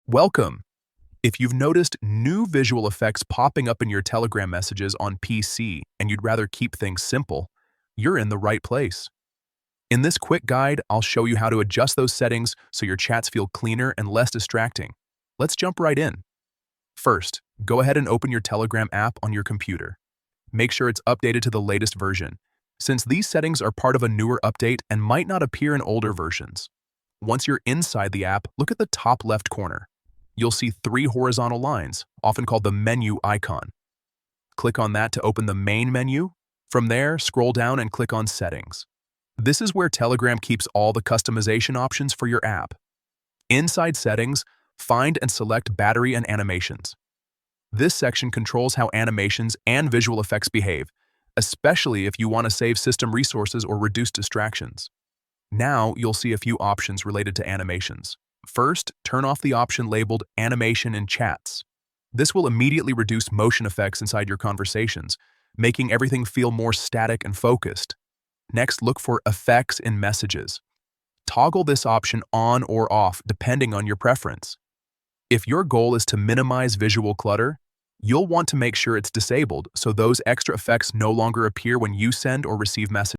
Welcome! If you've noticed new visual effects popping up in your Telegram messages on PC and you'd rather keep things simple, you're in the right place. In this quick guide, I'll show you how to adjust those settings so your chats feel cleaner and less distracting. Let's jump right in. First, go ahead and open your Telegram app on your computer. Make sure it's updated to the latest version, since these settings are part of a newer update and might not appear in older versions. Once you're inside the app, look at the top left corner. You'll see three horizontal lines, often called the menu icon. Click on that to open the main menu. From there, scroll down and click on Settings. This is where Telegram keeps all the customization options for your app. Inside Settings, find and select Battery and Animations. This section controls how animations and visual effects behave, especially if you want to save system resources or reduce distractions. Now you'll see a few options related to animations. First, turn off the option labeled Animation in Chats. This will immediately reduce motion effects inside your conversations, making everything feel more static and focused. Next, look for Effects in Messages. Toggle this option on or off depending on your preference. If your goal is to minimize visual clutter, you'll want to make sure it's disabled so those extra effects no longer appear when you send or receive messages.